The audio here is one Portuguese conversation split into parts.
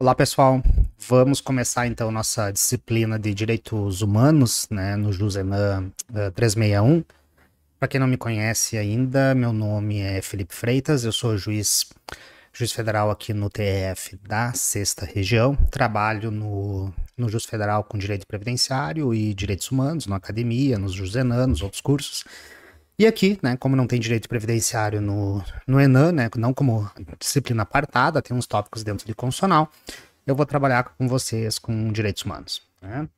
Olá, pessoal. Vamos começar então nossa disciplina de Direitos Humanos, né, no JUSENAM 361. Para quem não me conhece ainda, meu nome é Felipe Freitas, eu sou juiz federal aqui no TRF da Sexta Região. Trabalho no Juiz Federal com Direito Previdenciário e Direitos Humanos, na academia, nos JUSENAM, nos outros cursos. E aqui, né, como não tem direito previdenciário no ENAM, né, não como disciplina apartada, tem uns tópicos dentro de constitucional, eu vou trabalhar com vocês com direitos humanos, né?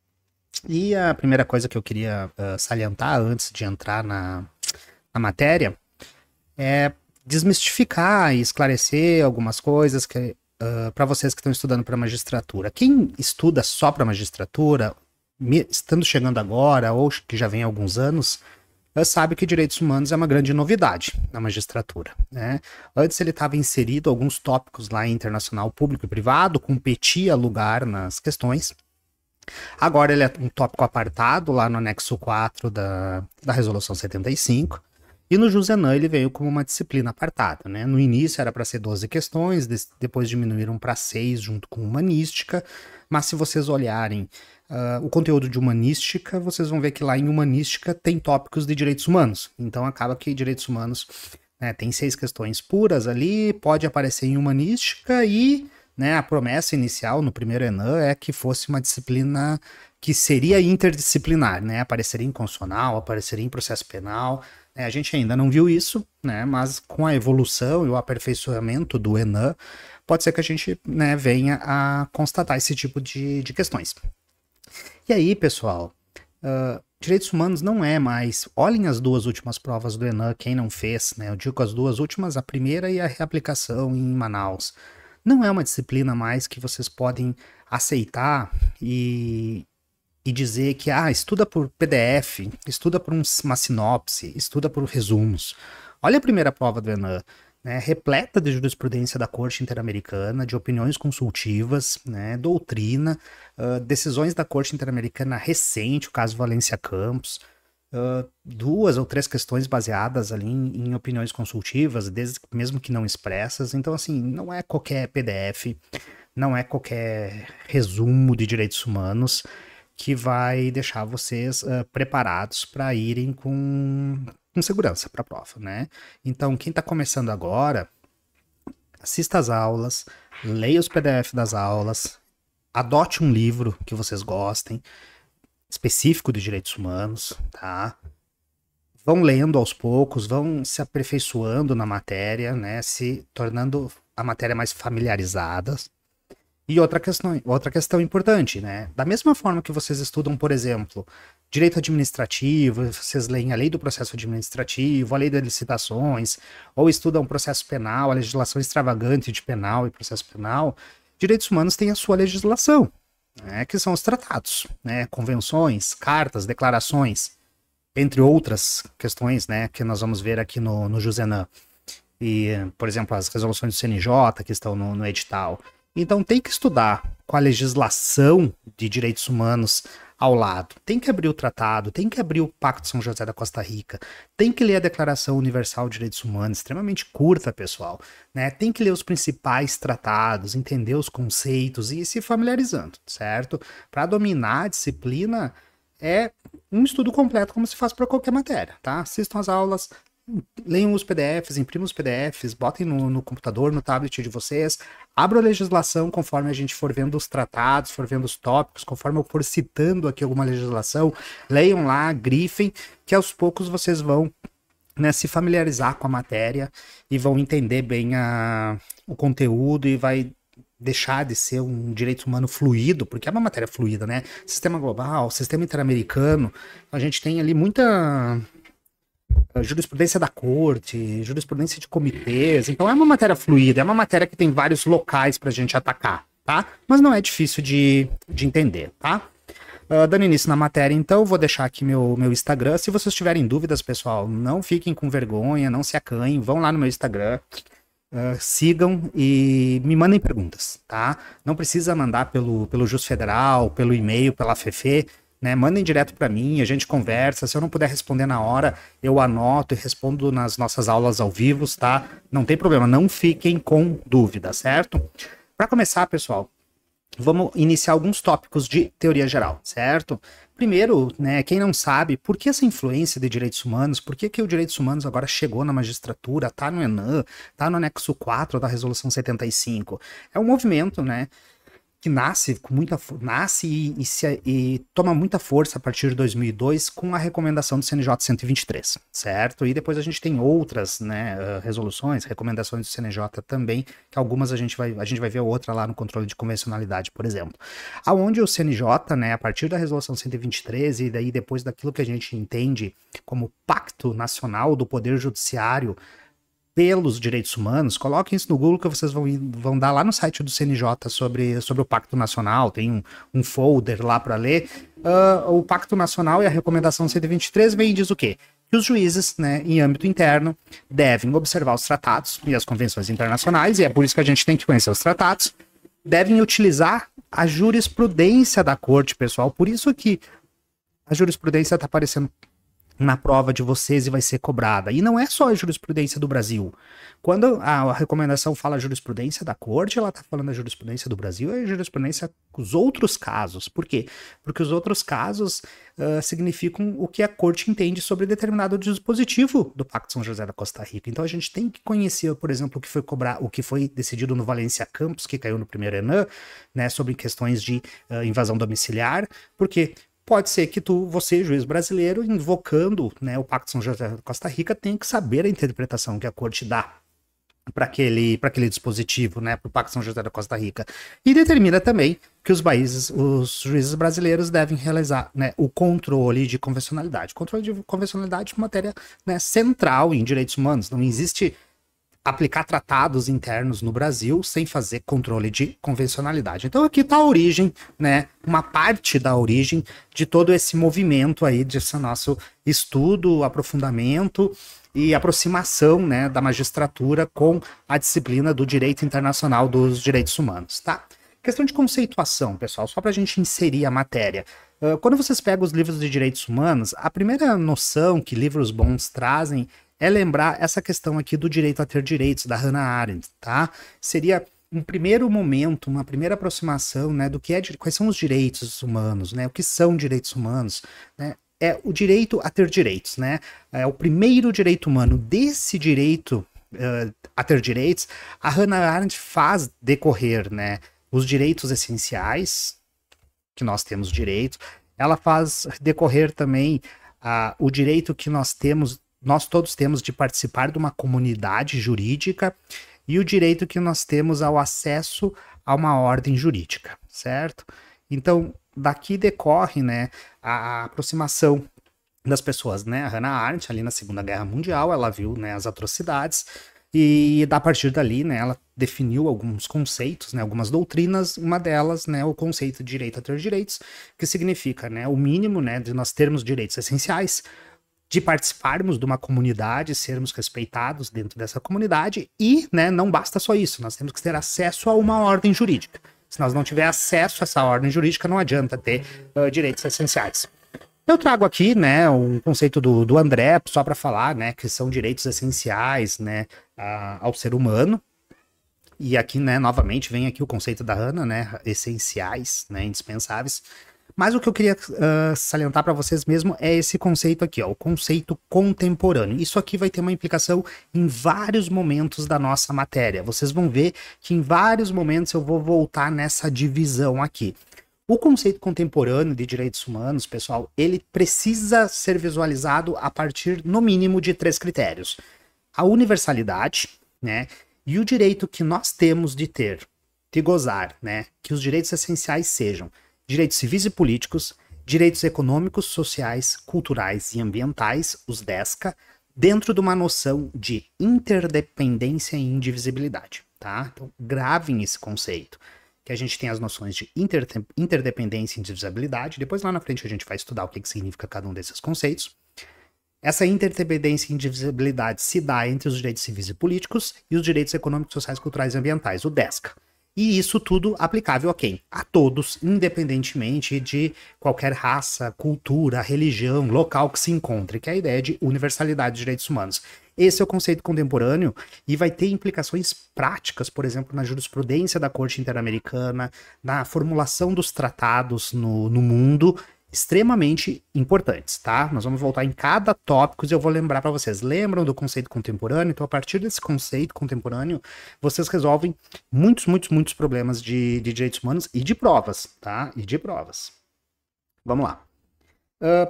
E a primeira coisa que eu queria salientar antes de entrar na matéria é desmistificar e esclarecer algumas coisas que para vocês que estão estudando para magistratura. Quem estuda só para magistratura, estando chegando agora ou que já vem há alguns anos, sabe que direitos humanos é uma grande novidade na magistratura, né? Antes ele estava inserido alguns tópicos lá em internacional público e privado, competia lugar nas questões. Agora ele é um tópico apartado lá no anexo 4 da resolução 75. E no JUSENAM ele veio como uma disciplina apartada, né? No início era para ser 12 questões, depois diminuíram para 6 junto com humanística, mas se vocês olharem o conteúdo de humanística, vocês vão ver que lá em humanística tem tópicos de direitos humanos. Então acaba que direitos humanos, né, tem 6 questões puras ali, pode aparecer em humanística e, né, a promessa inicial no primeiro ENAM é que fosse uma disciplina que seria interdisciplinar, né? Apareceria em constitucional, apareceria em processo penal. A gente ainda não viu isso, né? Mas com a evolução e o aperfeiçoamento do ENAM, pode ser que a gente, né, venha a constatar esse tipo de questões. E aí, pessoal, direitos humanos não é mais... Olhem as duas últimas provas do ENAM, quem não fez, né? Eu digo as duas últimas, a primeira e a reaplicação em Manaus. Não é uma disciplina mais que vocês podem aceitar e dizer que, estuda por PDF, estuda por uma sinopse, estuda por resumos. Olha a primeira prova do ENAM, né, repleta de jurisprudência da Corte Interamericana, de opiniões consultivas, né, doutrina, decisões da Corte Interamericana recente, o caso Valência Campos, 2 ou 3 questões baseadas ali em opiniões consultivas, mesmo que não expressas. Então, assim, não é qualquer PDF, não é qualquer resumo de direitos humanos que vai deixar vocês preparados para irem com segurança para a prova, né? Então, quem está começando agora, assista às aulas, leia os PDF das aulas, adote um livro que vocês gostem, específico de direitos humanos, tá? Vão lendo aos poucos, vão se aperfeiçoando na matéria, né? Se tornando a matéria mais familiarizada. E outra questão importante, né? Da mesma forma que vocês estudam, por exemplo, direito administrativo, vocês leem a lei do processo administrativo, a lei das licitações, ou estudam processo penal, a legislação extravagante de penal e processo penal, direitos humanos têm a sua legislação, né? Que são os tratados, né? Convenções, cartas, declarações, entre outras questões, né? Que nós vamos ver aqui no JUSENAM. E, por exemplo, as resoluções do CNJ que estão no edital. Então tem que estudar com a legislação de direitos humanos ao lado. Tem que abrir o tratado, tem que abrir o Pacto de São José da Costa Rica, tem que ler a Declaração Universal de Direitos Humanos, extremamente curta, pessoal, né? Tem que ler os principais tratados, entender os conceitos e ir se familiarizando, certo? Para dominar a disciplina é um estudo completo, como se faz para qualquer matéria, tá? Assistam as aulas, leiam os PDFs, imprimam os PDFs, botem no computador, no tablet de vocês, abram a legislação conforme a gente for vendo os tratados, for vendo os tópicos, conforme eu for citando aqui alguma legislação, leiam lá, grifem, que aos poucos vocês vão, né, se familiarizar com a matéria e vão entender bem o conteúdo e vai deixar de ser um direito humano fluido, porque é uma matéria fluida, né? Sistema global, sistema interamericano, a gente tem ali muita jurisprudência da corte, jurisprudência de comitês, então é uma matéria fluida, é uma matéria que tem vários locais pra gente atacar, tá? Mas não é difícil de entender, tá? Dando início na matéria, então, vou deixar aqui meu Instagram. Se vocês tiverem dúvidas, pessoal, não fiquem com vergonha, não se acanhem, vão lá no meu Instagram, sigam e me mandem perguntas, tá? Não precisa mandar pelo Jus Federal, pelo e-mail, pela FEFE, né? Mandem direto para mim, a gente conversa. Se eu não puder responder na hora, eu anoto e respondo nas nossas aulas ao vivo, tá? Não tem problema, não fiquem com dúvida, certo? Para começar, pessoal, vamos iniciar alguns tópicos de teoria geral, certo? Primeiro, né, quem não sabe, por que essa influência de direitos humanos, por que o direitos humanos agora chegou na magistratura, tá no ENAM, tá no anexo 4 da Resolução 75? É um movimento, né, que nasce com muita nasce e toma muita força a partir de 2002 com a recomendação do CNJ 123, certo? E depois a gente tem outras, né, resoluções, recomendações do CNJ também, que algumas a gente vai ver outra lá no controle de convencionalidade, por exemplo. Aonde o CNJ, né, a partir da resolução 123 e daí depois daquilo que a gente entende como Pacto Nacional do Poder Judiciário pelos direitos humanos, coloquem isso no Google que vocês vão dar lá no site do CNJ sobre o Pacto Nacional, tem um folder lá para ler. O Pacto Nacional e a recomendação 123 vem e diz o quê? Que os juízes, né, em âmbito interno, devem observar os tratados e as convenções internacionais, e é por isso que a gente tem que conhecer os tratados, devem utilizar a jurisprudência da corte, pessoal, por isso que a jurisprudência está aparecendo na prova de vocês e vai ser cobrada. E não é só a jurisprudência do Brasil. Quando a recomendação fala jurisprudência da corte, ela está falando da jurisprudência do Brasil e a jurisprudência dos outros casos. Por quê? Porque os outros casos significam o que a corte entende sobre determinado dispositivo do Pacto São José da Costa Rica. Então a gente tem que conhecer, por exemplo, o que foi decidido no Valencia Campos, que caiu no primeiro ENAM, né, sobre questões de invasão domiciliar, porque pode ser que você, juiz brasileiro, invocando, né, o Pacto São José da Costa Rica, tenha que saber a interpretação que a corte dá para aquele dispositivo, né, para o Pacto São José da Costa Rica. E determina também que os juízes brasileiros devem realizar, né, o controle de convencionalidade. Controle de convencionalidade é uma matéria, né, central em direitos humanos. Não existe aplicar tratados internos no Brasil sem fazer controle de convencionalidade. Então aqui está a origem, né, uma parte da origem de todo esse movimento aí, desse nosso estudo, aprofundamento e aproximação, né, da magistratura com a disciplina do direito internacional dos direitos humanos, tá? Questão de conceituação, pessoal, só para a gente inserir a matéria. Quando vocês pegam os livros de direitos humanos, a primeira noção que livros bons trazem é lembrar essa questão aqui do direito a ter direitos, da Hannah Arendt, tá? Seria um primeiro momento, uma primeira aproximação, né, do que quais são os direitos humanos, né? O que são direitos humanos, né? É o direito a ter direitos, né? É o primeiro direito humano. Desse direito a ter direitos, a Hannah Arendt faz decorrer, né, os direitos essenciais, que nós temos direito, ela faz decorrer também o direito que nós todos temos de participar de uma comunidade jurídica e o direito que nós temos ao acesso a uma ordem jurídica, certo? Então, daqui decorre, né, a aproximação das pessoas, né? A Hannah Arendt, ali na Segunda Guerra Mundial, ela viu, né, as atrocidades e a partir dali, né, ela definiu alguns conceitos, né, algumas doutrinas, uma delas, né, o conceito de direito a ter direitos, que significa, né, o mínimo, né, de nós termos direitos essenciais, de participarmos de uma comunidade, sermos respeitados dentro dessa comunidade e, né, não basta só isso, nós temos que ter acesso a uma ordem jurídica. Se nós não tivermos acesso a essa ordem jurídica, não adianta ter direitos essenciais. Eu trago aqui, né, um conceito do André, só para falar, né, que são direitos essenciais, né, ao ser humano. E aqui, né, novamente, vem aqui o conceito da Hannah, né, essenciais, né, indispensáveis. Mas o que eu queria salientar para vocês mesmo é esse conceito aqui, ó, o conceito contemporâneo. Isso aqui vai ter uma implicação em vários momentos da nossa matéria. Vocês vão ver que em vários momentos eu vou voltar nessa divisão aqui. O conceito contemporâneo de direitos humanos, pessoal, ele precisa ser visualizado a partir, no mínimo, de 3 critérios. A universalidade, né, e o direito que nós temos de ter, de gozar, né, que os direitos essenciais sejam direitos civis e políticos, direitos econômicos, sociais, culturais e ambientais, os DESCA, dentro de uma noção de interdependência e indivisibilidade, tá? Então, gravem esse conceito, que a gente tem as noções de interdependência e indivisibilidade, depois lá na frente a gente vai estudar o que significa cada um desses conceitos. Essa interdependência e indivisibilidade se dá entre os direitos civis e políticos e os direitos econômicos, sociais, culturais e ambientais, o DESCA. E isso tudo aplicável a quem? A todos, independentemente de qualquer raça, cultura, religião, local que se encontre, que é a ideia de universalidade de direitos humanos. Esse é o conceito contemporâneo e vai ter implicações práticas, por exemplo, na jurisprudência da Corte Interamericana, na formulação dos tratados no mundo, extremamente importantes, tá? Nós vamos voltar em cada tópico e eu vou lembrar para vocês. Lembram do conceito contemporâneo? Então, a partir desse conceito contemporâneo, vocês resolvem muitos problemas de direitos humanos e de provas, tá? E de provas. Vamos lá.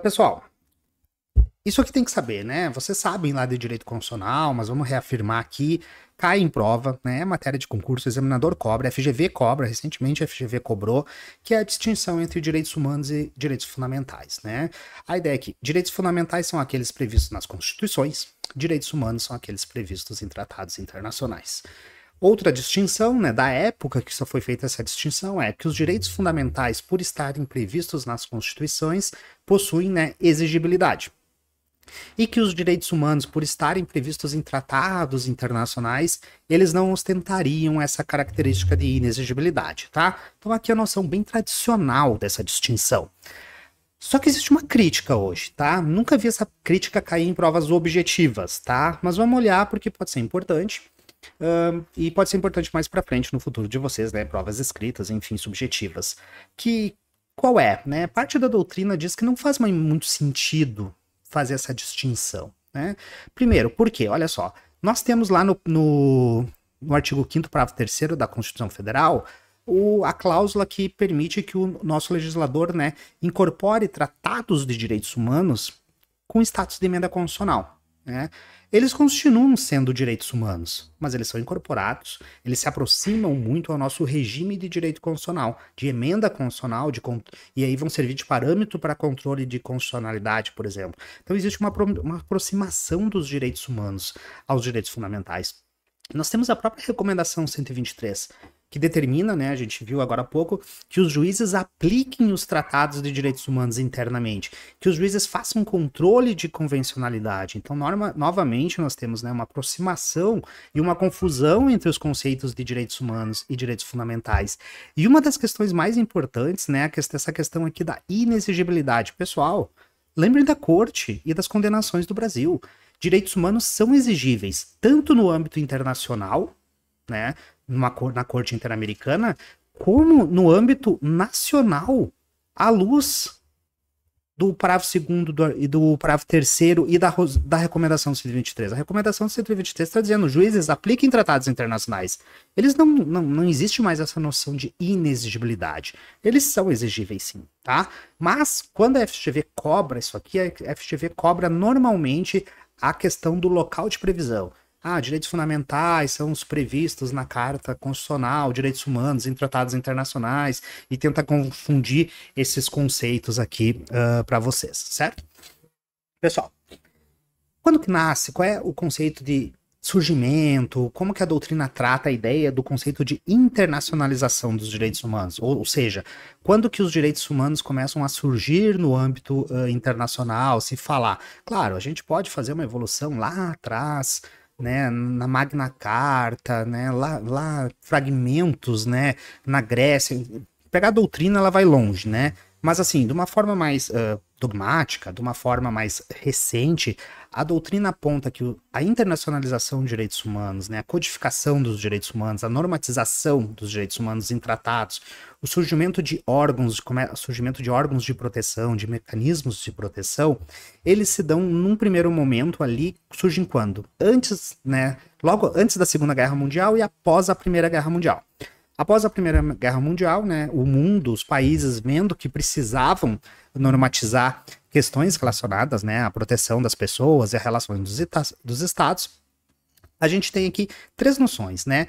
Pessoal, isso aqui tem que saber, né? Vocês sabem lá de direito constitucional, mas vamos reafirmar aqui. Cai em prova, né? Matéria de concurso, o examinador cobra, a FGV cobra, recentemente a FGV cobrou, que é a distinção entre direitos humanos e direitos fundamentais, né? A ideia é que direitos fundamentais são aqueles previstos nas constituições, direitos humanos são aqueles previstos em tratados internacionais. Outra distinção, né, da época que só foi feita essa distinção é que os direitos fundamentais, por estarem previstos nas constituições, possuem, né, exigibilidade. E que os direitos humanos, por estarem previstos em tratados internacionais, eles não ostentariam essa característica de inexigibilidade, tá? Então aqui a noção bem tradicional dessa distinção. Só que existe uma crítica hoje, tá? Nunca vi essa crítica cair em provas objetivas, tá? Mas vamos olhar porque pode ser importante. E pode ser importante mais para frente no futuro de vocês, né? Provas escritas, enfim, subjetivas. Qual é, né? Parte da doutrina diz que não faz muito sentido fazer essa distinção, né? Primeiro, por quê? Olha só, nós temos lá no artigo 5º, parágrafo 3º da Constituição Federal, a cláusula que permite que o nosso legislador, né, incorpore tratados de direitos humanos com status de emenda constitucional, né? Eles continuam sendo direitos humanos, mas eles são incorporados, eles se aproximam muito ao nosso regime de direito constitucional, de emenda constitucional, e aí vão servir de parâmetro para controle de constitucionalidade, por exemplo. Então existe uma aproximação dos direitos humanos aos direitos fundamentais. Nós temos a própria recomendação 123, que determina, né, a gente viu agora há pouco, que os juízes apliquem os tratados de direitos humanos internamente, que os juízes façam controle de convencionalidade. Então, novamente, nós temos, né, uma aproximação e uma confusão entre os conceitos de direitos humanos e direitos fundamentais. E uma das questões mais importantes, né, essa questão aqui da inexigibilidade. Pessoal, lembrem da Corte e das condenações do Brasil. Direitos humanos são exigíveis, tanto no âmbito internacional, né, na Corte Interamericana, como no âmbito nacional, à luz do parágrafo 2º e do parágrafo 3º e da recomendação 123. A recomendação 123 está dizendo, juízes apliquem tratados internacionais. Eles não existe mais essa noção de inexigibilidade. Eles são exigíveis sim, tá? Mas, quando a FGV cobra isso aqui, a FGV cobra normalmente a questão do local de previsão. Direitos fundamentais são os previstos na Carta Constitucional, direitos humanos em tratados internacionais, e tenta confundir esses conceitos aqui para vocês, certo? Pessoal, quando que nasce? Qual é o conceito de surgimento? Como que a doutrina trata a ideia do conceito de internacionalização dos direitos humanos? Ou seja, quando que os direitos humanos começam a surgir no âmbito internacional, se falar? Claro, a gente pode fazer uma evolução lá atrás, né, na Magna Carta, né, lá fragmentos, né, na Grécia. Pegar a doutrina, ela vai longe, né? Mas assim, de uma forma mais dogmática, de uma forma mais recente, a doutrina aponta que a internacionalização de direitos humanos, né, a codificação dos direitos humanos, a normatização dos direitos humanos em tratados, o surgimento de órgãos de proteção, de mecanismos de proteção, eles se dão num primeiro momento ali, surgem quando? Antes, né, logo antes da Segunda Guerra Mundial e após a Primeira Guerra Mundial. Após a Primeira Guerra Mundial, né, o mundo, os países vendo que precisavam normatizar questões relacionadas, né, à proteção das pessoas e a relações dos estados, a gente tem aqui três noções, né?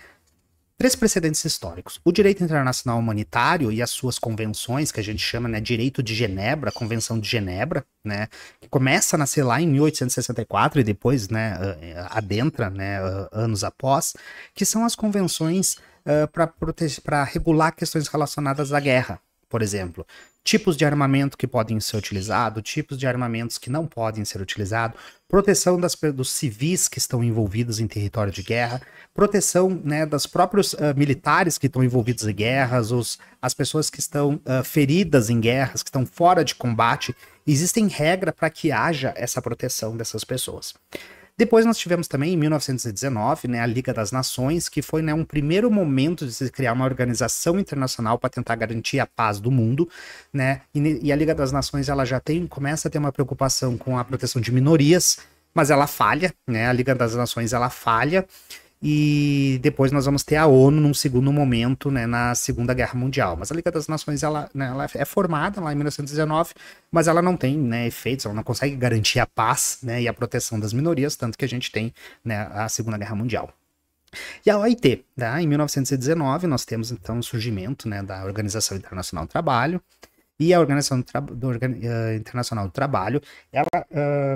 Três precedentes históricos. O direito internacional humanitário e as suas convenções, que a gente chama, né, direito de Genebra, a Convenção de Genebra, né, que começa a nascer lá em 1864 e depois, né, adentra, né, anos após, que são as convenções para regular questões relacionadas à guerra, por exemplo. Tipos de armamento que podem ser utilizados, tipos de armamentos que não podem ser utilizados, proteção dos civis que estão envolvidos em território de guerra, proteção, né, dos próprios militares que estão envolvidos em guerras, as pessoas que estão feridas em guerras, que estão fora de combate. Existem regras para que haja essa proteção dessas pessoas. Depois nós tivemos também, em 1919, né, a Liga das Nações, que foi, né, um primeiro momento de se criar uma organização internacional para tentar garantir a paz do mundo, né, e a Liga das Nações ela já começa a ter uma preocupação com a proteção de minorias, mas ela falha, né, a Liga das Nações ela falha, e depois nós vamos ter a ONU num segundo momento, né, na Segunda Guerra Mundial. Mas a Liga das Nações ela, né, ela é formada lá em 1919, mas ela não tem, né, efeitos, ela não consegue garantir a paz, né, e a proteção das minorias, tanto que a gente tem, né, a Segunda Guerra Mundial. E a OIT, tá? Em 1919 nós temos então o surgimento, né, da Organização Internacional do Trabalho. E a Organização Internacional do Trabalho, ela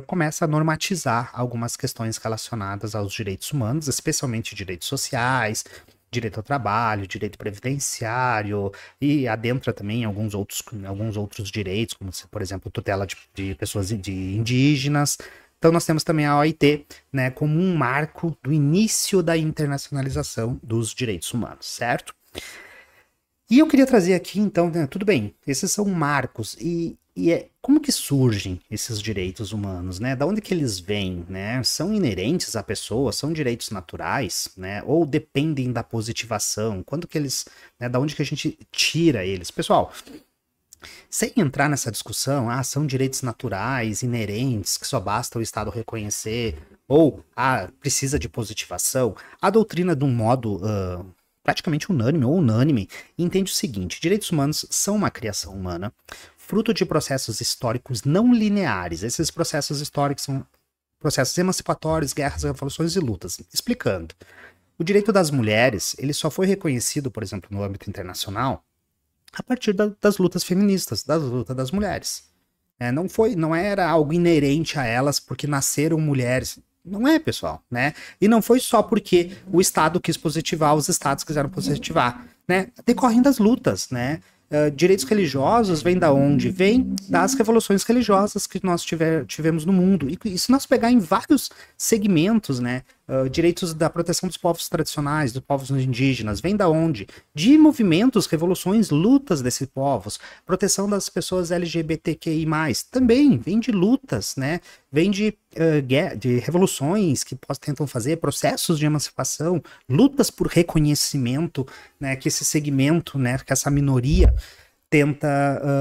começa a normatizar algumas questões relacionadas aos direitos humanos, especialmente direitos sociais, direito ao trabalho, direito previdenciário, e adentra também alguns outros direitos, como, por exemplo, tutela de pessoas indígenas. Então nós temos também a OIT, né, como um marco do início da internacionalização dos direitos humanos, certo? E eu queria trazer aqui, então, né, tudo bem, esses são marcos, como que surgem esses direitos humanos, né? Da onde que eles vêm, né? São inerentes à pessoa, são direitos naturais, né? Ou dependem da positivação? Quando que eles, né, da onde que a gente tira eles? Pessoal, sem entrar nessa discussão, são direitos naturais, inerentes, que só basta o Estado reconhecer, ou, precisa de positivação, a doutrina de um modo praticamente unânime ou unânime, entende o seguinte: direitos humanos são uma criação humana, fruto de processos históricos não lineares. Esses processos históricos são processos emancipatórios, guerras, revoluções e lutas. Explicando, o direito das mulheres, ele só foi reconhecido, por exemplo, no âmbito internacional, a partir das lutas feministas, das lutas das mulheres. Não era algo inerente a elas porque nasceram mulheres. Não é, pessoal, né? E não foi só porque o Estado quis positivar, os Estados quiseram positivar, né? Decorrem das lutas, né? Direitos religiosos vêm da onde? Vêm das revoluções religiosas que nós tivemos no mundo. E se nós pegar em vários segmentos, né? Direitos da proteção dos povos tradicionais, dos povos indígenas, vem da onde? De movimentos, revoluções, lutas desses povos, proteção das pessoas LGBTQI+, também vem de lutas, né? Vem de revoluções que tentam fazer, processos de emancipação, lutas por reconhecimento, né? Que esse segmento, né? Que essa minoria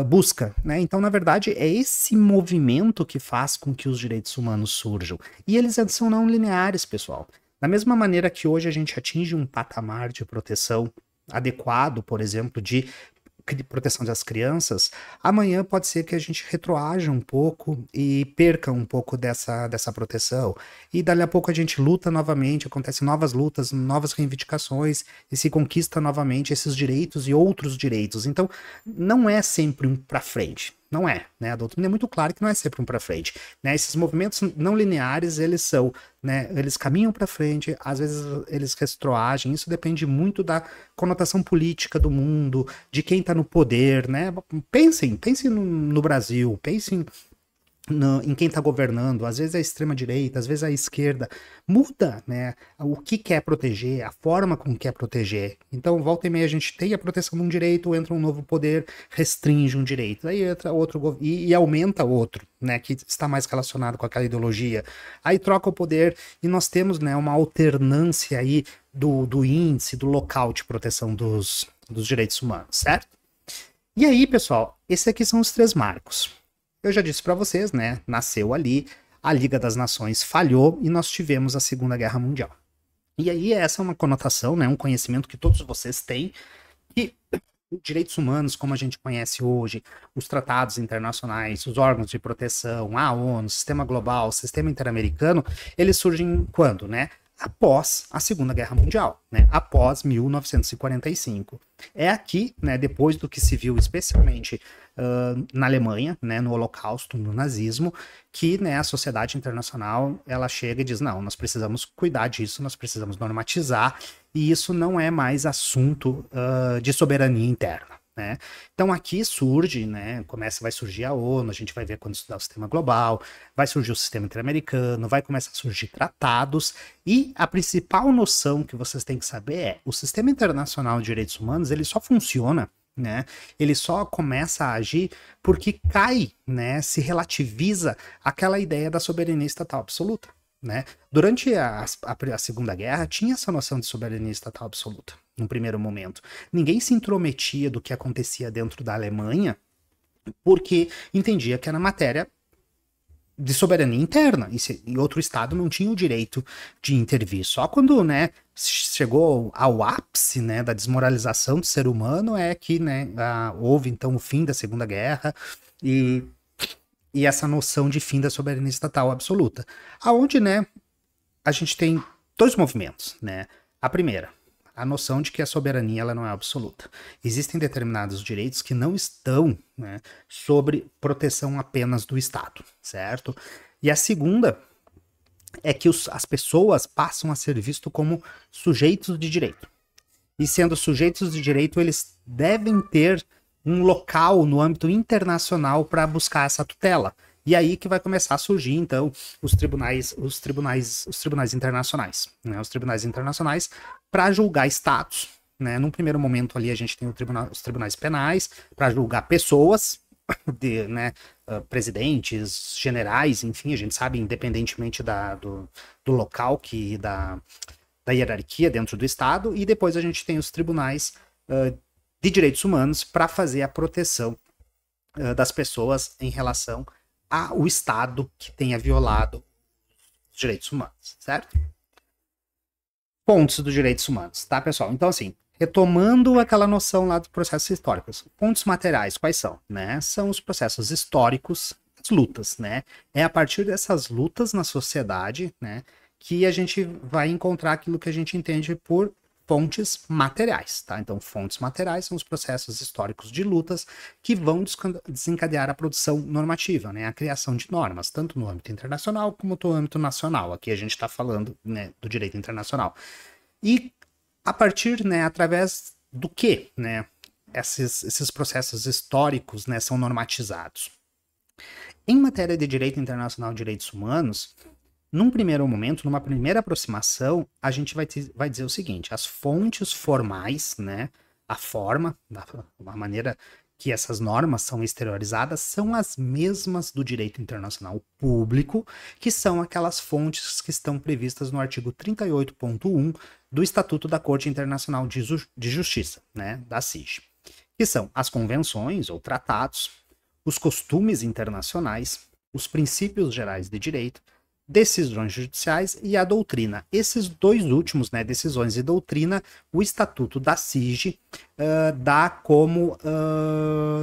busca, né? Então, na verdade, é esse movimento que faz com que os direitos humanos surjam. E eles são não lineares, pessoal. Da mesma maneira que hoje a gente atinge um patamar de proteção adequado, por exemplo, de proteção das crianças, amanhã pode ser que a gente retroaja um pouco e perca um pouco dessa proteção. E dali a pouco a gente luta novamente, acontecem novas lutas, novas reivindicações e se conquista novamente esses direitos e outros direitos. Então, não é sempre um para frente. Não é, né? A doutrina é muito clara que não é sempre um para frente, né? Esses movimentos não lineares, eles são, né? Eles caminham para frente, às vezes eles retroagem. Isso depende muito da conotação política do mundo, de quem está no poder, né? Pensem no Brasil, pensem em quem está governando, às vezes é a extrema-direita, às vezes é a esquerda, muda, né, o que quer proteger, a forma como quer proteger. Então, volta e meia a gente tem a proteção de um direito, entra um novo poder, restringe um direito, aí entra outro e aumenta outro, né, que está mais relacionado com aquela ideologia, aí troca o poder e nós temos, né, uma alternância aí do índice, do local de proteção dos direitos humanos, certo? E aí, pessoal, esses aqui são os 3 marcos. Eu já disse para vocês, né? Nasceu ali, a Liga das Nações falhou e nós tivemos a Segunda Guerra Mundial. E aí essa é uma conotação, né? Um conhecimento que todos vocês têm, que direitos humanos, como a gente conhece hoje, os tratados internacionais, os órgãos de proteção, a ONU, o sistema global, o sistema interamericano, eles surgem quando, né? Após a Segunda Guerra Mundial, né? Após 1945. É aqui, né, depois do que se viu especialmente na Alemanha, né, no Holocausto, no nazismo, que, né, a sociedade internacional ela chega e diz, não, nós precisamos cuidar disso, nós precisamos normatizar, e isso não é mais assunto de soberania interna. Né? Então aqui surge, né, vai surgir a ONU, a gente vai ver quando estudar o sistema global, vai surgir o sistema interamericano, vai começar a surgir tratados, e a principal noção que vocês têm que saber é, o sistema internacional de direitos humanos, ele só funciona, né, ele só começa a agir porque cai, né, se relativiza aquela ideia da soberania estatal absoluta. né? Durante a Segunda Guerra, tinha essa noção de soberania estatal absoluta, num primeiro momento. Ninguém se intrometia do que acontecia dentro da Alemanha, porque entendia que era matéria de soberania interna, e outro Estado não tinha o direito de intervir. Só quando, né, chegou ao ápice, né, da desmoralização do ser humano é que, né, houve então o fim da Segunda Guerra e essa noção de fim da soberania estatal absoluta. Aonde, né, a gente tem dois movimentos, né? A primeira, a noção de que a soberania ela não é absoluta. Existem determinados direitos que não estão, né, sobre proteção apenas do Estado, certo? E a segunda é que as pessoas passam a ser vistos como sujeitos de direito. E sendo sujeitos de direito, eles devem ter um local no âmbito internacional para buscar essa tutela. E aí que vai começar a surgir, então, os tribunais internacionais, né? Os tribunais internacionais para julgar estados, né? Num primeiro momento ali a gente tem os tribunais penais para julgar pessoas, né? Presidentes, generais, enfim, a gente sabe, independentemente do local da hierarquia dentro do Estado, e depois a gente tem os tribunais de direitos humanos para fazer a proteção das pessoas em relação ao Estado que tenha violado os direitos humanos, certo? Pontos dos direitos humanos, tá, pessoal? Então, assim, retomando aquela noção lá dos processos históricos, pontos materiais, quais são? Né? São os processos históricos, as lutas, né? É a partir dessas lutas na sociedade, né, que a gente vai encontrar aquilo que a gente entende por fontes materiais, tá? Então, fontes materiais são os processos históricos de lutas que vão desencadear a produção normativa, né? A criação de normas, tanto no âmbito internacional como no âmbito nacional. Aqui a gente está falando, né, do direito internacional. E a partir, né, através do que, né, esses processos históricos, né, são normatizados. Em matéria de direito internacional e direitos humanos, num primeiro momento, numa primeira aproximação, a gente vai dizer o seguinte: as fontes formais, né, a forma, a maneira que essas normas são exteriorizadas, são as mesmas do direito internacional público, que são aquelas fontes que estão previstas no artigo 38.1 do Estatuto da Corte Internacional de Justiça, né, da CIJ, que são as convenções ou tratados, os costumes internacionais, os princípios gerais de direito, decisões judiciais e a doutrina. Esses dois últimos, né, decisões e doutrina, o Estatuto da CIJ dá como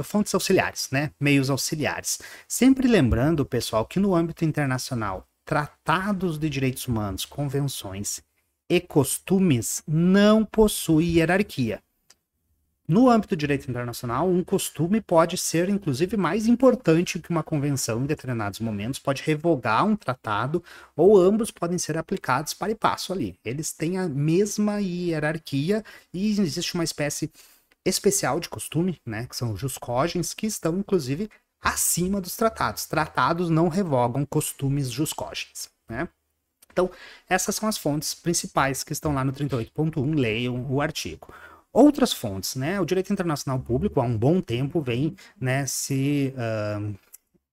fontes auxiliares, né, meios auxiliares. Sempre lembrando, pessoal, que no âmbito internacional, tratados de direitos humanos, convenções e costumes não possuem hierarquia. No âmbito do direito internacional, um costume pode ser, inclusive, mais importante que uma convenção em determinados momentos, pode revogar um tratado, ou ambos podem ser aplicados para e passo ali. Eles têm a mesma hierarquia e existe uma espécie especial de costume, né, que são os jus cogens, que estão, inclusive, acima dos tratados. Tratados não revogam costumes jus cogens, né? Então, essas são as fontes principais que estão lá no 38.1, leiam o artigo. Outras fontes, né? O direito internacional público há um bom tempo vem, né, se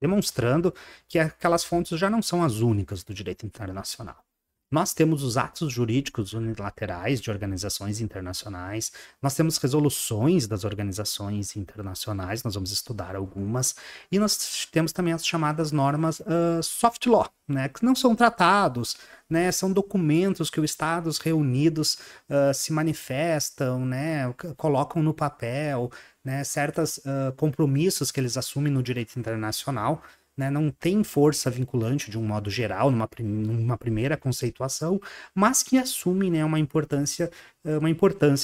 demonstrando que aquelas fontes já não são as únicas do direito internacional. Nós temos os atos jurídicos unilaterais de organizações internacionais, nós temos resoluções das organizações internacionais, nós vamos estudar algumas, e nós temos também as chamadas normas soft law, né, que não são tratados, né, são documentos que os estados reunidos se manifestam, né, colocam no papel, né, certos compromissos que eles assumem no direito internacional, né, não tem força vinculante de um modo geral, numa primeira conceituação, mas que assumem, né, uma importância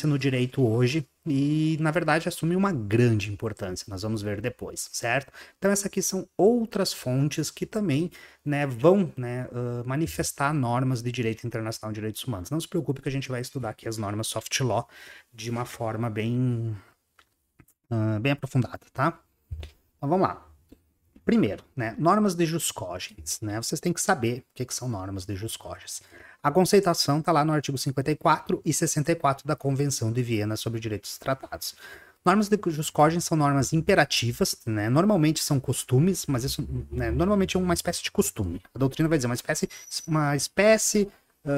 no direito hoje e, na verdade, assume uma grande importância, nós vamos ver depois, certo? Então, essas aqui são outras fontes que também, né, vão, né, manifestar normas de direito internacional e direitos humanos. Não se preocupe que a gente vai estudar aqui as normas soft law de uma forma bem aprofundada, tá? Então, vamos lá. Primeiro, né, normas de jus cogens, né? Vocês têm que saber o que são normas de jus cogens. A conceituação está lá no artigo 54 e 64 da Convenção de Viena sobre Direitos Tratados. Normas de jus cogens são normas imperativas, né? Normalmente são costumes, mas isso, né, normalmente é uma espécie de costume. A doutrina vai dizer uma espécie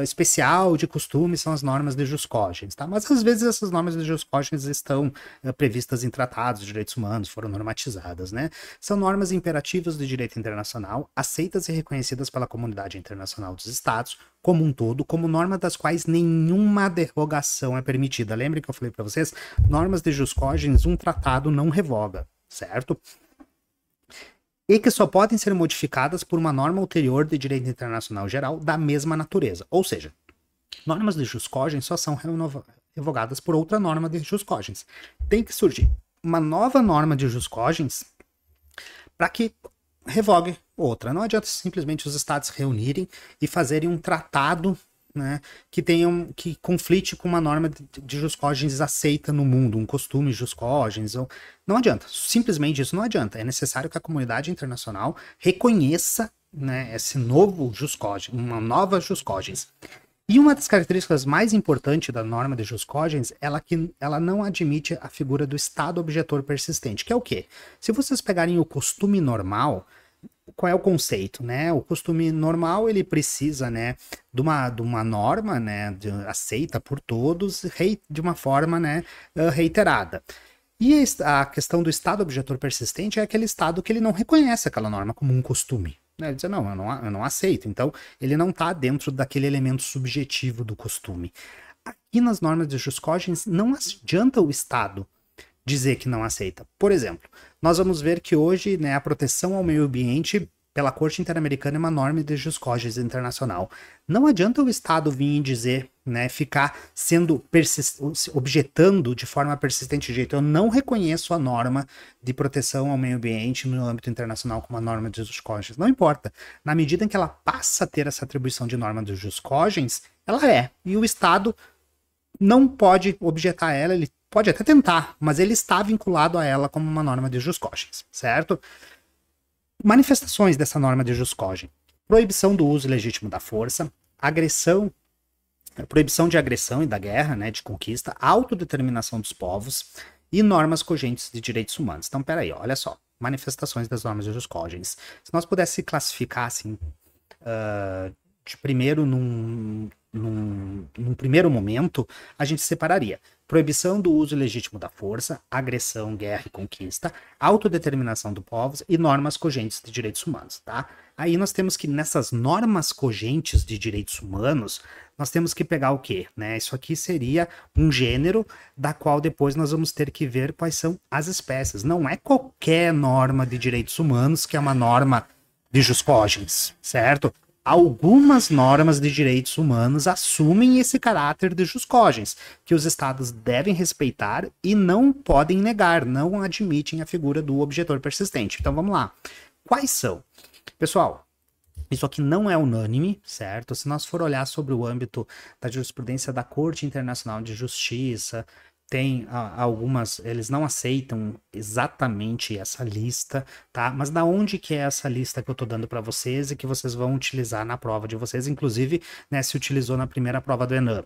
especial de costumes são as normas de jus cogens, tá? Mas às vezes essas normas de jus cogens estão previstas em tratados de direitos humanos, foram normatizadas, né? São normas imperativas do direito internacional, aceitas e reconhecidas pela comunidade internacional dos estados como um todo, como norma das quais nenhuma derrogação é permitida. Lembre que eu falei para vocês, normas de jus cogens, um tratado não revoga, certo? E que só podem ser modificadas por uma norma ulterior de direito internacional geral da mesma natureza. Ou seja, normas de jus cogens só são revogadas por outra norma de jus cogens. Tem que surgir uma nova norma de jus cogens para que revogue outra. Não adianta simplesmente os estados se reunirem e fazerem um tratado, né, que conflite com uma norma de jus cogens aceita no mundo, um costume jus cogens. Não adianta, simplesmente isso não adianta. É necessário que a comunidade internacional reconheça, né, esse novo jus cogens, uma nova jus cogens. E uma das características mais importantes da norma de jus cogens é que ela não admite a figura do estado objetor persistente, que é o quê? Se vocês pegarem o costume normal, qual é o conceito, né? O costume normal, ele precisa, né, de uma norma, né, aceita por todos, de uma forma, né, reiterada. E a questão do estado objetor persistente é aquele estado que ele não reconhece aquela norma como um costume. Né? Ele diz, não, eu não aceito. Então, ele não está dentro daquele elemento subjetivo do costume. Aqui nas normas de jus cogens, não adianta o estado dizer que não aceita. Por exemplo, nós vamos ver que hoje, né, a proteção ao meio ambiente pela Corte Interamericana é uma norma de jus cogens internacional. Não adianta o Estado vir e dizer, né, ficar sendo objetando de forma persistente de jeito. Eu não reconheço a norma de proteção ao meio ambiente no âmbito internacional como uma norma de jus cogens. Não importa. Na medida em que ela passa a ter essa atribuição de norma de jus cogens, ela é. E o Estado não pode objetar ela, ele pode até tentar, mas ele está vinculado a ela como uma norma de jus cogens, certo? Manifestações dessa norma de jus cogens: proibição do uso ilegítimo da força, proibição de agressão e da guerra, né, de conquista, autodeterminação dos povos e normas cogentes de direitos humanos. Então, peraí, olha só, manifestações das normas de jus cogens. Se nós pudéssemos classificar assim, de primeiro num primeiro momento, a gente separaria proibição do uso ilegítimo da força, agressão, guerra e conquista, autodeterminação dos povos e normas cogentes de direitos humanos, tá? Aí nós temos que, nessas normas cogentes de direitos humanos, nós temos que pegar o quê? Né? Isso aqui seria um gênero da qual depois nós vamos ter que ver quais são as espécies. Não é qualquer norma de direitos humanos que é uma norma de jus cogens, certo? Algumas normas de direitos humanos assumem esse caráter de jus cogens, que os estados devem respeitar e não podem negar, não admitem a figura do objetor persistente. Então vamos lá. Quais são? Pessoal, isso aqui não é unânime, certo? Se nós for olhar sobre o âmbito da jurisprudência da Corte Internacional de Justiça, tem algumas, eles não aceitam exatamente essa lista, tá? Mas da onde que é essa lista que eu tô dando para vocês e que vocês vão utilizar na prova de vocês, inclusive, né, se utilizou na primeira prova do ENAM.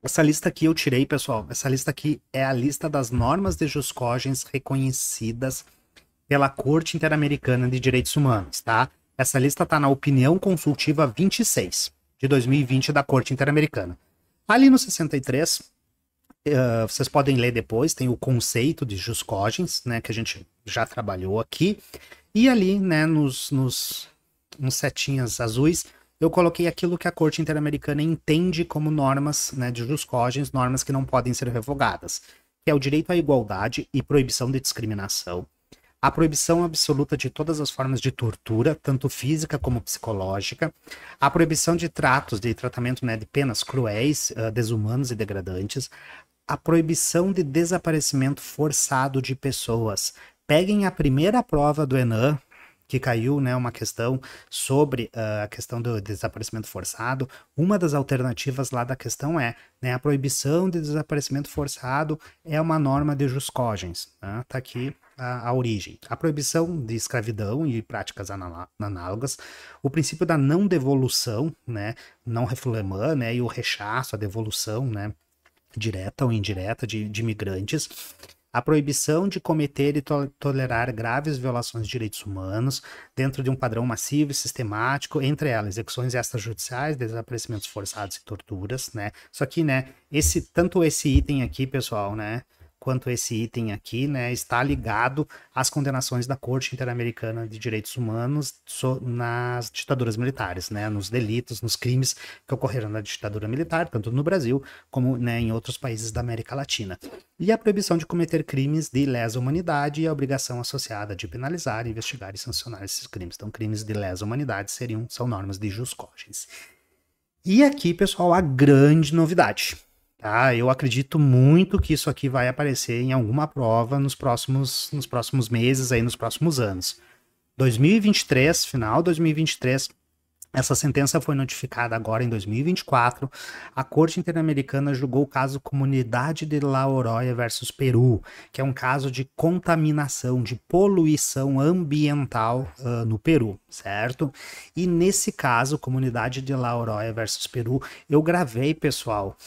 Essa lista aqui eu tirei, pessoal, essa lista aqui é a lista das normas de jus cogens reconhecidas pela Corte Interamericana de Direitos Humanos, tá? Essa lista tá na opinião consultiva 26 de 2020 da Corte Interamericana. Ali no 63, vocês podem ler depois, tem o conceito de jus cogens, né, que a gente já trabalhou aqui, e ali, né, nos setinhas azuis, eu coloquei aquilo que a Corte Interamericana entende como normas, né, de jus cogens, normas que não podem ser revogadas, que é o direito à igualdade e proibição de discriminação, a proibição absoluta de todas as formas de tortura, tanto física como psicológica, a proibição de tratamento, né, de penas cruéis, desumanos e degradantes, a proibição de desaparecimento forçado de pessoas. Peguem a primeira prova do ENAM, que caiu, né, uma questão sobre a questão do desaparecimento forçado. Uma das alternativas lá da questão é, né, a proibição de desaparecimento forçado é uma norma de jus cogens. Né? Tá aqui a origem. A proibição de escravidão e práticas análogas, o princípio da não devolução, né, não refoulement, né, e o rechaço, a devolução, né, direta ou indireta de imigrantes, a proibição de cometer e tolerar graves violações de direitos humanos dentro de um padrão massivo e sistemático, entre elas execuções extrajudiciais, desaparecimentos forçados e torturas, né? Só que, né, tanto esse item aqui, pessoal, né, quanto esse item aqui, né, está ligado às condenações da Corte Interamericana de Direitos Humanos nas ditaduras militares, né, nos delitos, nos crimes que ocorreram na ditadura militar, tanto no Brasil como, né, em outros países da América Latina. E a proibição de cometer crimes de lesa humanidade e a obrigação associada de penalizar, investigar e sancionar esses crimes. Então, crimes de lesa humanidade são normas de jus cogens. E aqui, pessoal, a grande novidade. Tá, eu acredito muito que isso aqui vai aparecer em alguma prova nos próximos meses, aí, nos próximos anos. 2023, final de 2023, essa sentença foi notificada agora em 2024. A Corte Interamericana julgou o caso Comunidade de La Oroya versus Peru, que é um caso de contaminação, de poluição ambiental no Peru, certo? E nesse caso, Comunidade de La Oroya versus Peru, eu gravei, pessoal,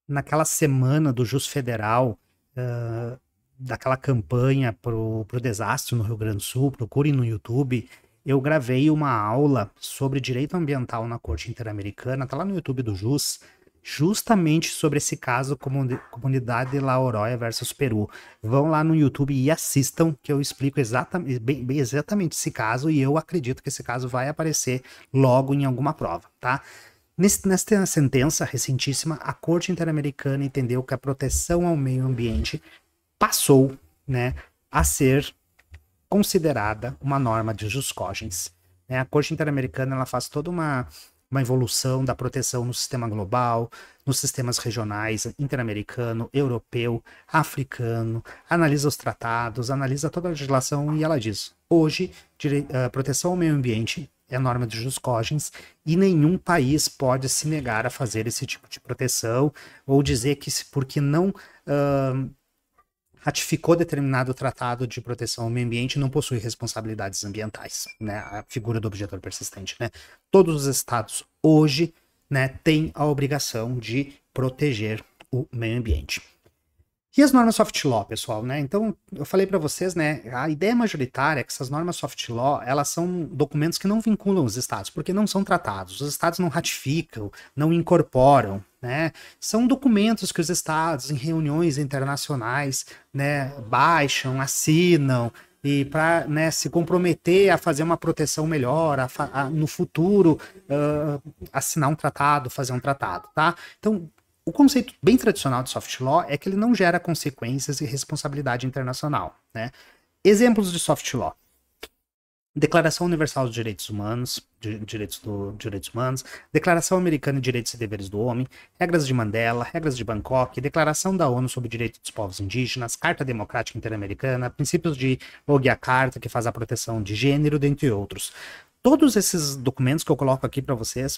naquela semana do Jus Federal, daquela campanha pro desastre no Rio Grande do Sul, procurem no YouTube, eu gravei uma aula sobre direito ambiental na Corte Interamericana, tá lá no YouTube do Jus, justamente sobre esse caso Comunidade de La Oroya versus Peru. Vão lá no YouTube e assistam, que eu explico exatamente esse caso, e eu acredito que esse caso vai aparecer logo em alguma prova, tá? Nesta sentença recentíssima, a Corte Interamericana entendeu que a proteção ao meio ambiente passou, né, a ser considerada uma norma de jus cogens. A Corte Interamericana ela faz toda uma evolução da proteção no sistema global, nos sistemas regionais, interamericano, europeu, africano, analisa os tratados, analisa toda a legislação e ela diz, hoje, proteção ao meio ambiente é norma de jus cogens e nenhum país pode se negar a fazer esse tipo de proteção ou dizer que porque não ratificou determinado tratado de proteção ao meio ambiente não possui responsabilidades ambientais, né? A figura do objetor persistente, né? Todos os estados hoje, né, têm a obrigação de proteger o meio ambiente. E as normas soft law, pessoal, né? Então, eu falei para vocês, né? A ideia majoritária é que essas normas soft law, elas são documentos que não vinculam os estados, porque não são tratados. Os estados não ratificam, não incorporam, né? São documentos que os estados, em reuniões internacionais, né, baixam, assinam, e para, né, se comprometer a fazer uma proteção melhor, no futuro, assinar um tratado, fazer um tratado, tá? Então, o conceito bem tradicional de soft law é que ele não gera consequências e responsabilidade internacional, né? Exemplos de soft law. Declaração Universal dos Direitos Humanos, Direitos Humanos, Declaração Americana de Direitos e Deveres do Homem, Regras de Mandela, Regras de Bangkok, Declaração da ONU sobre Direitos dos Povos Indígenas, Carta Democrática Interamericana, Princípios de Yogyakarta, que faz a proteção de gênero, dentre outros. Todos esses documentos que eu coloco aqui para vocês,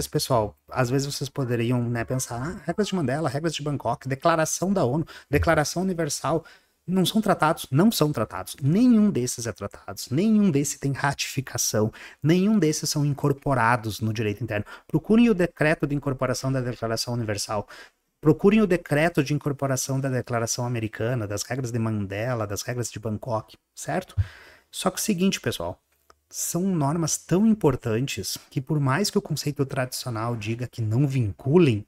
pessoal, às vezes vocês poderiam, né, pensar, regras de Mandela, regras de Bangkok, declaração da ONU, declaração universal, não são tratados? Não são tratados. Nenhum desses é tratado, nenhum desses tem ratificação, nenhum desses são incorporados no direito interno. Procurem o decreto de incorporação da Declaração Universal, procurem o decreto de incorporação da Declaração Americana, das regras de Mandela, das regras de Bangkok, certo? Só que o seguinte, pessoal, são normas tão importantes que por mais que o conceito tradicional diga que não vinculem,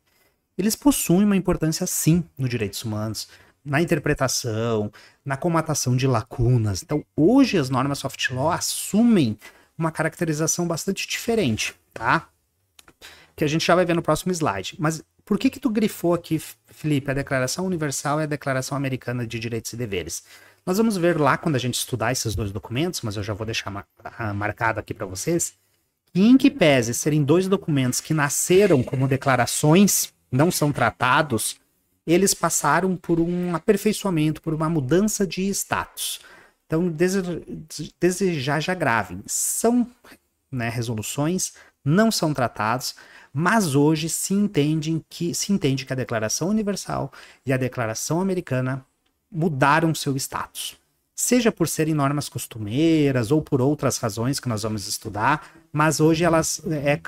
eles possuem uma importância sim nos direitos humanos, na interpretação, na comatação de lacunas. Então, hoje as normas soft law assumem uma caracterização bastante diferente, tá? Que a gente já vai ver no próximo slide. Mas por que tu grifou aqui, Felipe, a Declaração Universal e a Declaração Americana de Direitos e Deveres? Nós vamos ver lá quando a gente estudar esses dois documentos, mas eu já vou deixar marcado aqui para vocês, que em que pese serem dois documentos que nasceram como declarações, não são tratados, eles passaram por um aperfeiçoamento, por uma mudança de status. Então, desde já gravem. São, né, resoluções, não são tratados, mas hoje se entende que a Declaração Universal e a Declaração Americana mudaram seu status. Seja por serem normas costumeiras ou por outras razões que nós vamos estudar, mas hoje elas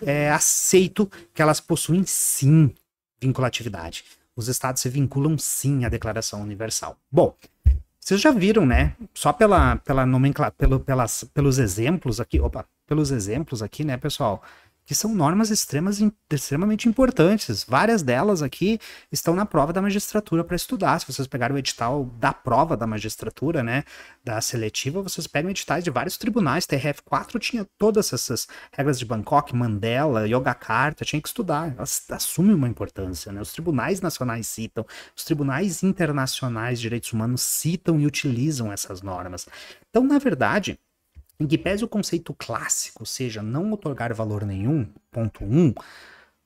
é aceito que elas possuem sim vinculatividade. Os estados se vinculam sim à Declaração Universal. Bom, vocês já viram, né? Só pela nomenclatura, pelos exemplos aqui, né, pessoal? Que são normas extremamente importantes. Várias delas aqui estão na prova da magistratura para estudar. Se vocês pegarem o edital da prova da magistratura, né, da seletiva, vocês pegam editais de vários tribunais. TRF4 tinha todas essas regras de Bangkok, Mandela, Yogyakarta, tinha que estudar. Elas assumem uma importância, né? Os tribunais nacionais citam, os tribunais internacionais de direitos humanos citam e utilizam essas normas. Então, na verdade, em que pese o conceito clássico seja não otorgar valor nenhum, ponto 1,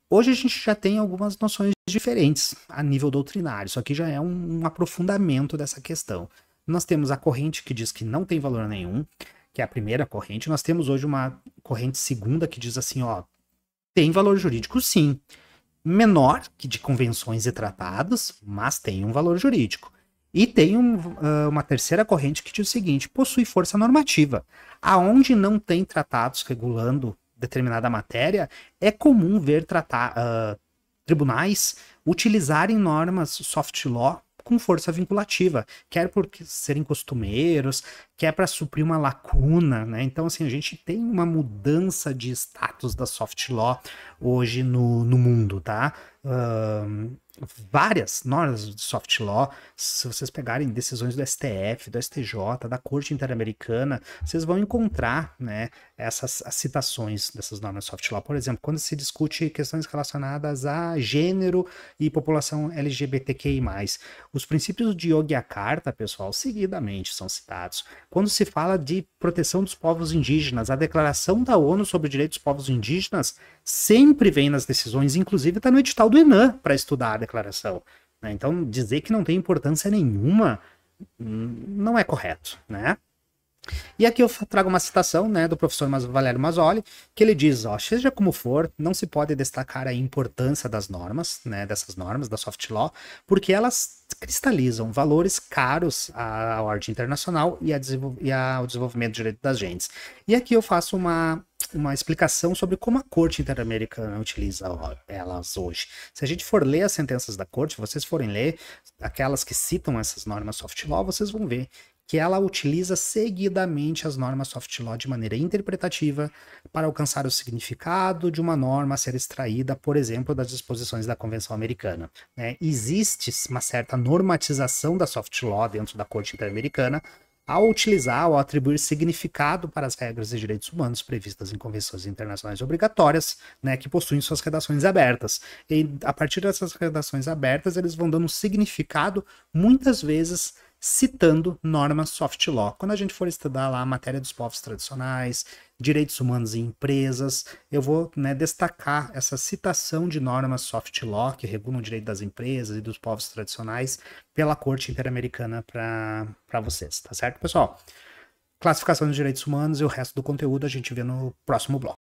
hoje a gente já tem algumas noções diferentes a nível doutrinário. Isso aqui já é um aprofundamento dessa questão. Nós temos a corrente que diz que não tem valor nenhum, que é a primeira corrente. Nós temos hoje uma corrente segunda que diz assim, ó, tem valor jurídico sim, menor que de convenções e tratados, mas tem um valor jurídico. E tem uma terceira corrente que diz o seguinte, possui força normativa. Aonde não tem tratados regulando determinada matéria, é comum ver tribunais utilizarem normas soft law com força vinculativa, quer por serem costumeiros, quer para suprir uma lacuna, né? Então, assim, a gente tem uma mudança de status da soft law hoje no mundo, tá? Várias normas de soft law, se vocês pegarem decisões do STF, do STJ, da Corte Interamericana, vocês vão encontrar, né, essas citações dessas normas de soft law. Por exemplo, quando se discute questões relacionadas a gênero e população LGBTQI+, os princípios de Yogyakarta, pessoal, seguidamente são citados. Quando se fala de proteção dos povos indígenas, a Declaração da ONU sobre os Direitos dos Povos Indígenas sempre vem nas decisões, inclusive está no edital do ENAM para estudar a declaração, né? Então, dizer que não tem importância nenhuma não é correto, né? E aqui eu trago uma citação, né, do professor Valério Mazzoli, que ele diz, ó, seja como for, não se pode destacar a importância das normas, né, dessas normas da soft law, porque elas cristalizam valores caros à ordem internacional e ao desenvolvimento do direito das gentes. E aqui eu faço uma explicação sobre como a Corte Interamericana utiliza elas hoje. Se a gente for ler as sentenças da Corte, se vocês forem ler aquelas que citam essas normas soft law, vocês vão ver que ela utiliza seguidamente as normas soft law de maneira interpretativa para alcançar o significado de uma norma a ser extraída, por exemplo, das disposições da Convenção Americana, né? Existe uma certa normatização da soft law dentro da Corte Interamericana ao utilizar ou atribuir significado para as regras de direitos humanos previstas em convenções internacionais obrigatórias, né, que possuem suas redações abertas. E a partir dessas redações abertas, eles vão dando um significado, muitas vezes citando normas soft law. Quando a gente for estudar lá a matéria dos povos tradicionais, direitos humanos em empresas, eu vou, né, destacar essa citação de normas soft law que regulam o direito das empresas e dos povos tradicionais pela Corte Interamericana para vocês, tá certo, pessoal? Classificação dos direitos humanos e o resto do conteúdo a gente vê no próximo bloco.